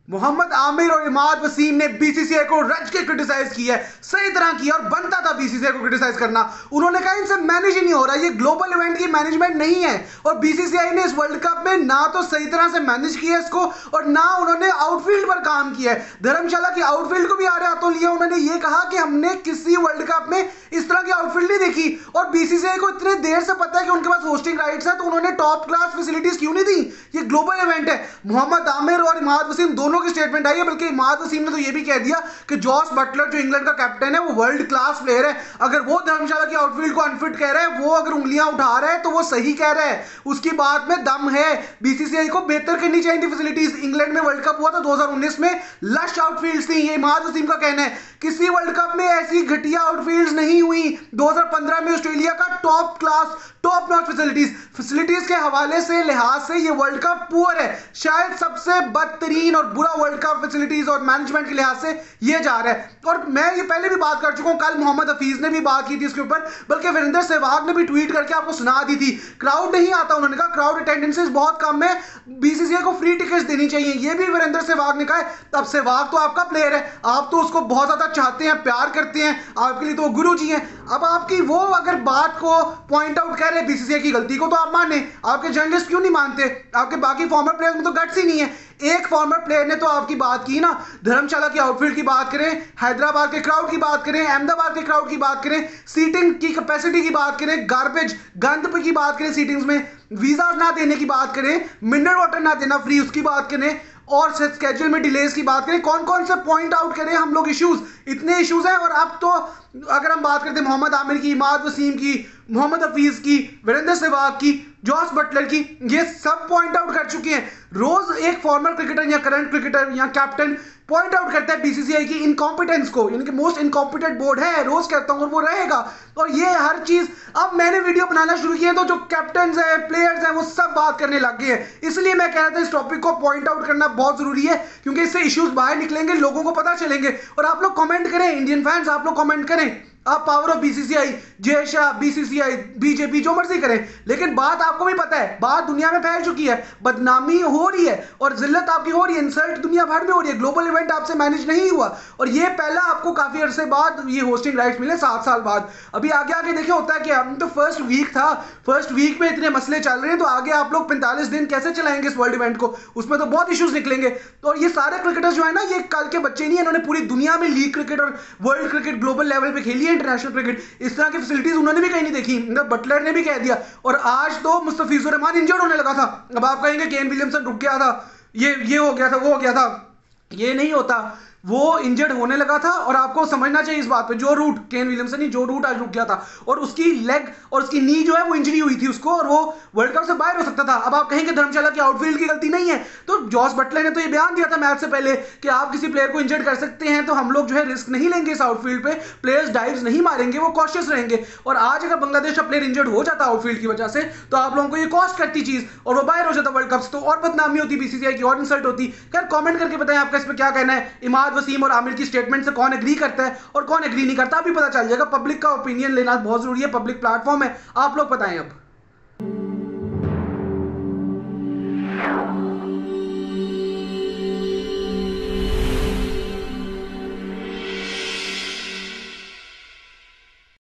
मोहम्मद आमिर और इमाद वसीम ने बीसीसीआई को रज के क्रिटिसाइज किया है, सही तरह किया और बनता था बीसीसीआई को क्रिटिसाइज करना। उन्होंने कहा इनसे मैनेज ही नहीं हो रहा, ये ग्लोबल इवेंट की मैनेजमेंट नहीं है। और बीसीसीआई ने इस वर्ल्ड कप में ना तो सही तरह से मैनेज किया इसको और ना उन्होंने आउटफील्ड पर काम किया है। धर्मशाला की आउटफील्ड को भी आरे हाथों लिया। उन्होंने ये कहा कि हमने किसी वर्ल्ड कप में इस तरह की आउटफील्ड नहीं देखी और बीसीसीआई को इतने देर से पता है कि उनके पास होस्टिंग राइट्स है, तो उन्होंने टॉप क्लास फैसिलिटीज क्यों नहीं दी? ये ग्लोबल इवेंट है। मोहम्मद आमिर और इमाद वसीम दोनों की स्टेटमेंट आई है, बल्कि इमाद वसीम ने तो ये भी कह दिया कि जॉस बटलर जो इंग्लैंड का कैप्टन है वो वर्ल्ड क्लास प्लेयर है। अगर वो धर्मशाला की आउटफील्ड को अनफिट कह रहा है, वो अगर उंगलियां उठा रहा है तो वो सही कह रहा है, उसकी बात में दम है। बीसीसीआई को बेहतर करनी चाहिए थी फैसिलिटीज। इंग्लैंड में वर्ल्ड कप हुआ था 2019 में, लश आउटफील्ड्स थी, ये इमाद वसीम का कहना है। किसी वर्ल्ड कप में ऐसी घटिया आउटफील्ड्स नहीं हुई। 2015 में ऑस्ट्रेलिया का top class top notch facilities के हवाले से लिहाज से ये वर्ल्ड कप पुअर है, शायद सबसे बदतरीन और बुरा वर्ल्ड कप फैसिलिटीज और मैनेजमेंट के लिहाज से ये जा रहा है। और मैं ये पहले भी बात कर चुका हूं, कल मोहम्मद हफीज ने भी बात की थी इसके ऊपर, बल्कि वीरेंद्र सहवाग ने भी ट्वीट करके आपको सुना दी थी। क्राउड नहीं आता, उन्होंने कहा क्राउड अटेंडेंसेस बहुत कम है, बीसीसीआई को फ्री टिकट्स देनी चाहिए, ये भी वीरेंद्र सहवाग ने कहा है। तब सहवाग तो आपका प्लेयर है, आप तो उसको बहुत ज्यादा चाहते हैं, प्यार करते हैं, आपके लिए तो गुरु जी हैं। अब आपकी वो अगर बात को पॉइंट आउट कर रहे हैं बीसीसीआई की गलती को, तो आप माने। आपके जर्नलिस्ट क्यों नहीं मानते? आपके बाकी फॉर्मर प्लेयर्स में तो गट्स ही नहीं है। एक फॉर्मर प्लेयर ने तो आपकी बात की ना, धर्मशाला की आउटफील्ड की बात करें, हैदराबाद के क्राउड की बात करें, अहमदाबाद के क्राउड की बात करें, सीटिंग की कैपेसिटी की बात करें, गार्बेज गंद की बात करें, सीटिंग्स में वीजा ना देने की बात करें, मिनरल वाटर ना देना फ्री उसकी बात करें, और स्केड्यूल में डिलेज की बात करें। कौन कौन से पॉइंट आउट करें हम लोग इश्यूज, इतने इश्यूज हैं। और अब तो अगर हम बात करते हैं मोहम्मद आमिर की, इमाद वसीम की, मोहम्मद हफीज की, वीरेंद्र सहवाग की, जॉस बटलर की, ये सब पॉइंट आउट कर चुके हैं। रोज एक फॉर्मर क्रिकेटर या करंट क्रिकेटर या कैप्टन पॉइंट आउट करता है बीसीसीआई की इनकॉम्पिटेंस को, यानी कि मोस्ट इनकॉम्पिटेंट बोर्ड है, रोज कहता हूं और वो रहेगा। और ये हर चीज अब मैंने वीडियो बनाना शुरू किया तो जो कैप्टन है, प्लेयर्स हैं, वो सब बात करने लग गए हैं। इसलिए मैं कह रहा था इस टॉपिक को पॉइंट आउट करना बहुत जरूरी है, क्योंकि इससे इश्यूज बाहर निकलेंगे, लोगों को पता चलेंगे। और आप लोग कमेंट करें, इंडियन फैंस आप लोग कमेंट करें, आप power of BCCI, Jay Shah, BCCI, BJP, जो मर्जी करें, लेकिन बात आपको भी पता है, बात दुनिया में फैल चुकी है, बदनामी हो रही है और जिल्लत आपकी हो रही है, इंसल्ट दुनिया भर में हो रही है। ग्लोबल इवेंट आपसे मैनेज नहीं हुआ और ये पहला आपको काफी अरसे बाद ये होस्टिंग राइट्स मिले, 7 साल बाद। अभी आगे आगे देखें होता है कि हम तो फर्स्ट वीक था, फर्स्ट वीक में इतने मसले चल रहे हैं, तो आगे आप लोग 45 दिन कैसे चलाएंगे इस वर्ल्ड इवेंट को? उसमें तो बहुत इश्यूज निकलेंगे। और ये सारे क्रिकेटर्स जो है ना, ये कल के बच्चे नहीं है, इन्होंने पूरी दुनिया में लीग क्रिकेट और वर्ल्ड क्रिकेट ग्लोबल लेवल पे खेली है, इंटरनेशनल क्रिकेट। इस तरह की फैसिलिटीज उन्होंने भी कहीं नहीं देखी, बटलर ने भी कह दिया। और आज तो मुस्तफिजुर रहमान इंजर्ड होने लगा था। अब आप कहेंगे केन विलियमसन रुक गया था, ये हो गया था, वो हो गया था। ये नहीं होता, वो इंजर्ड होने लगा था। और आपको समझना चाहिए इस बात पे, जो रूट केन विलियमसन नहीं, जो रूट आज रुक गया था और उसकी लेग और उसकी नी जो है वो इंजरी हुई थी उसको, और वो वर्ल्ड कप से बाहर हो सकता था। अब आप कहेंगे धर्मशाला की आउटफील्ड की गलती नहीं है, तो जॉस बटलर ने तो ये बयान दिया था मैच से पहले कि आप किसी प्लेयर को इंजर्ड कर सकते हैं, तो हम लोग जो है रिस्क नहीं लेंगे इस आउटफील्ड पे, प्लेयर्स डाइव्स नहीं मारेंगे, वो कॉशियस रहेंगे। और आज अगर बांग्लादेश का प्लेयर इंजर्ड हो जाता आउटफील्ड की वजह से, तो आप लोगों को ये कॉस्ट करती चीज और वो बाहर हो जाता वर्ल्ड कप से, तो और बदनामी होती बीसीसीआई की, और इंसल्ट होती। खैर कमेंट करके बताएं आपका इस पर क्या कहना है। इमाद वसीम और आमिर की स्टेटमेंट से कौन एग्री करता है और कौन एग्री नहीं करता, अभी पता चल जाएगा। पब्लिक का ओपिनियन लेना बहुत जरूरी है, पब्लिक प्लेटफॉर्म है, आप लोग बताएं अब।